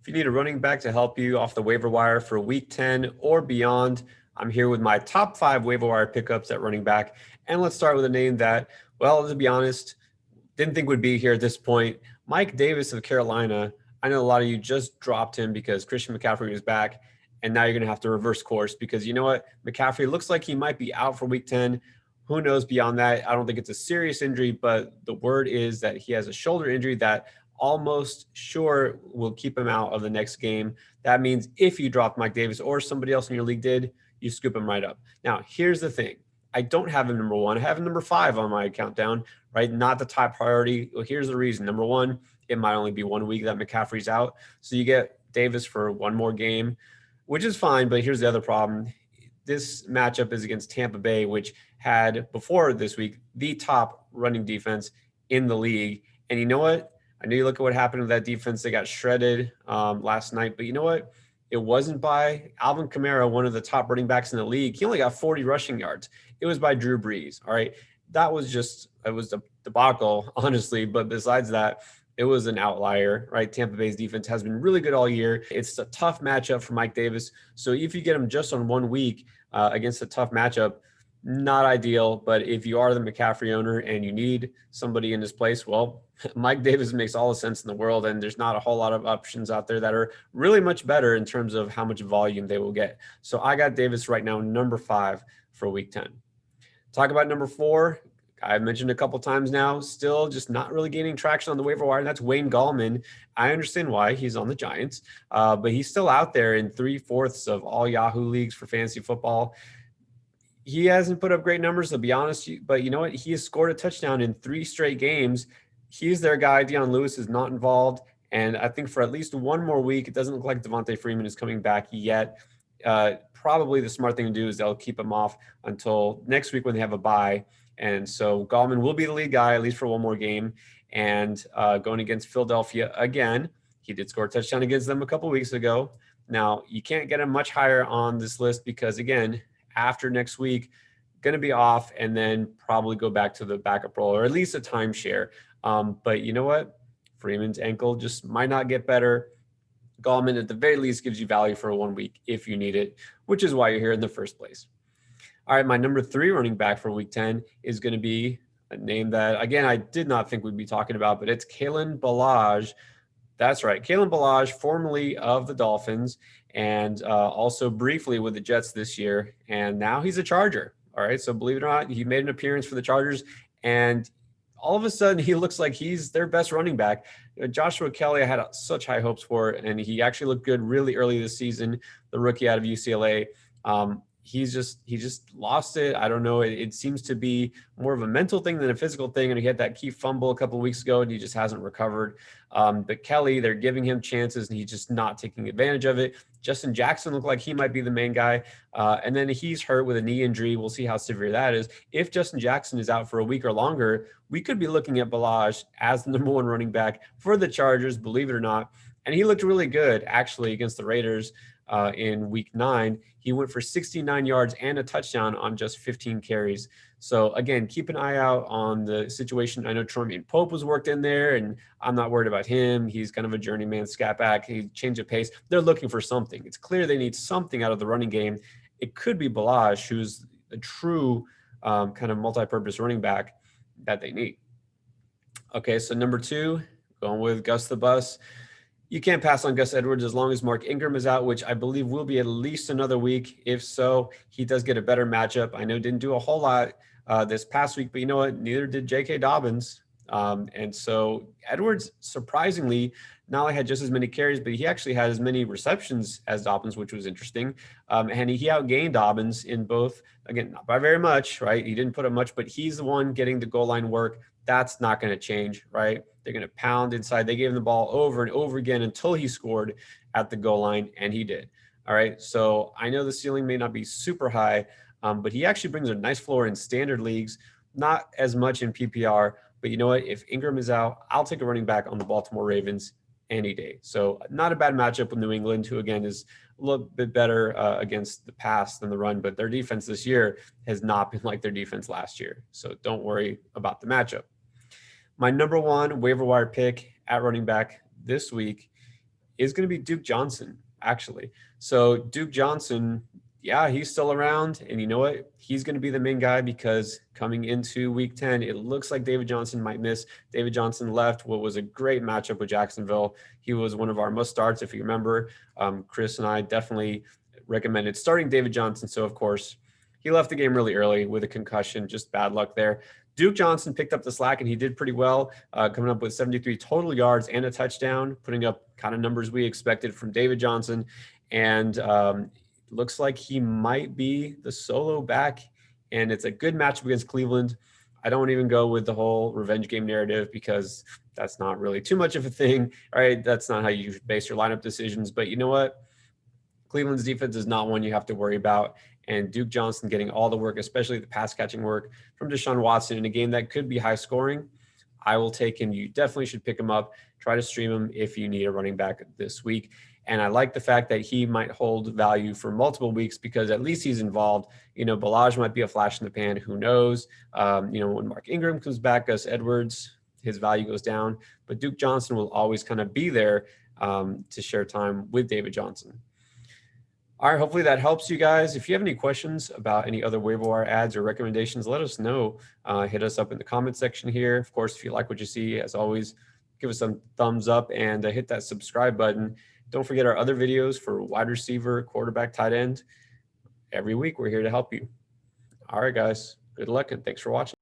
If you need a running back to help you off the waiver wire for week 10 or beyond, I'm here with my top 5 waiver wire pickups at running back. And let's start with a name that, well, to be honest, didn't think would be here at this point. Mike Davis of Carolina. I know a lot of you just dropped him because Christian McCaffrey was back. And now you're going to have to reverse course because you know what? McCaffrey looks like he might be out for week 10. Who knows beyond that? I don't think it's a serious injury, but the word is that he has a shoulder injury that almost sure will keep him out of the next game. That means if you dropped Mike Davis or somebody else in your league did, you scoop him right up. Now, here's the thing. I don't have him number 1. I have him number 5 on my countdown, right? Not the top priority. Well, here's the reason. Number 1, it might only be 1 week that McCaffrey's out. So you get Davis for one more game, which is fine. But here's the other problem. This matchup is against Tampa Bay, which had before this week the top running defense in the league. And you know what? I know you look at what happened with that defense. They got shredded last night. But you know what? It wasn't by Alvin Kamara, one of the top running backs in the league. He only got 40 rushing yards. It was by Drew Brees. All right. That was it was a debacle, honestly. But besides that, it was an outlier, right? Tampa Bay's defense has been really good all year. It's a tough matchup for Mike Davis. So if you get him just on 1 week against a tough matchup, not ideal. But if you are the McCaffrey owner and you need somebody in his place, well, Mike Davis makes all the sense in the world. And there's not a whole lot of options out there that are really much better in terms of how much volume they will get. So I got Davis right now, number 5 for week 10. Talk about number 4. I've mentioned a couple times now, still just not really gaining traction on the waiver wire. And that's Wayne Gallman. I understand why he's on the Giants, but he's still out there in 3/4 of all Yahoo leagues for fantasy football. He hasn't put up great numbers, to be honest, but you know what? He has scored a touchdown in 3 straight games. He's their guy. Deion Lewis is not involved. And I think for at least 1 more week, it doesn't look like Devontae Freeman is coming back yet. Probably the smart thing to do is they'll keep him off until next week when they have a bye. And so Gallman will be the lead guy, at least for 1 more game. And going against Philadelphia again, he did score a touchdown against them a couple weeks ago. Now, you can't get him much higher on this list because, again, after next week, going to be off and then probably go back to the backup role or at least a timeshare. But you know what? Freeman's ankle just might not get better. Gallman, at the very least, gives you value for 1 week if you need it, which is why you're here in the first place. All right, my number 3 running back for week 10 is going to be a name that, again, I did not think we'd be talking about, but it's Kalen Ballage. That's right. Kalen Ballage, formerly of the Dolphins and also briefly with the Jets this year. And now he's a Charger. All right. So believe it or not, he made an appearance for the Chargers. And all of a sudden, he looks like he's their best running back. Joshua Kelly, I had such high hopes for, and he actually looked good really early this season, the rookie out of UCLA. He just lost it. I don't know. It seems to be more of a mental thing than a physical thing. And he had that key fumble a couple of weeks ago and he just hasn't recovered. But Kelly, they're giving him chances and he's just not taking advantage of it. Justin Jackson looked like he might be the main guy. And then he's hurt with a knee injury. We'll see how severe that is. If Justin Jackson is out for a week or longer, we could be looking at Ballage as the number 1 running back for the Chargers, believe it or not. And he looked really good actually against the Raiders. In week 9, he went for 69 yards and a touchdown on just 15 carries. So again, keep an eye out on the situation. I know Troy Pope was worked in there and I'm not worried about him. He's kind of a journeyman scat back. He changed of pace. They're looking for something. It's clear they need something out of the running game. It could be Ballage, who's a true kind of multi-purpose running back that they need. Okay. So number 2, going with Gus the Bus. You can't pass on Gus Edwards as long as Mark Ingram is out, which I believe will be at least another week. If so, he does get a better matchup. I know didn't do a whole lot this past week, but you know what? Neither did J.K. Dobbins. And so Edwards, surprisingly, not only had just as many carries, but he actually had as many receptions as Dobbins, which was interesting. And he outgained Dobbins in both, again, not by very much, right? He didn't put up much, but he's the one getting the goal line work. That's not going to change, right? They're going to pound inside. They gave him the ball over and over again until he scored at the goal line, and he did. All right. So I know the ceiling may not be super high, but he actually brings a nice floor in standard leagues, not as much in PPR. But you know what? If Ingram is out, I'll take a running back on the Baltimore Ravens any day. So not a bad matchup with New England, who again is a little bit better against the pass than the run, but their defense this year has not been like their defense last year. So don't worry about the matchup. My number 1 waiver wire pick at running back this week is going to be Duke Johnson, actually. So Duke Johnson, yeah, he's still around. And you know what? He's going to be the main guy because coming into week 10, it looks like David Johnson might miss. David Johnson left what was a great matchup with Jacksonville. He was one of our must starts, if you remember. Chris and I definitely recommended starting David Johnson. So, of course, he left the game really early with a concussion, just bad luck there. Duke Johnson picked up the slack and he did pretty well, coming up with 73 total yards and a touchdown, putting up kind of numbers we expected from David Johnson. And looks like he might be the solo back, and it's a good matchup against Cleveland. I don't even go with the whole revenge game narrative because that's not really too much of a thing, right? That's not how you base your lineup decisions. But you know what? Cleveland's defense is not one you have to worry about. And Duke Johnson getting all the work, especially the pass catching work from Deshaun Watson in a game that could be high scoring, I will take him. You definitely should pick him up. Try to stream him if you need a running back this week. And I like the fact that he might hold value for multiple weeks because at least he's involved. You know, Ballage might be a flash in the pan. Who knows? You know, when Mark Ingram comes back, Gus Edwards, his value goes down. But Duke Johnson will always kind of be there to share time with David Johnson. All right, hopefully that helps you guys. If you have any questions about any other waiver wire ads or recommendations, let us know. Hit us up in the comment section here. Of course, if you like what you see, as always, give us some thumbs up and hit that subscribe button. Don't forget our other videos for wide receiver, quarterback, tight end. Every week, we're here to help you. All right, guys, good luck and thanks for watching.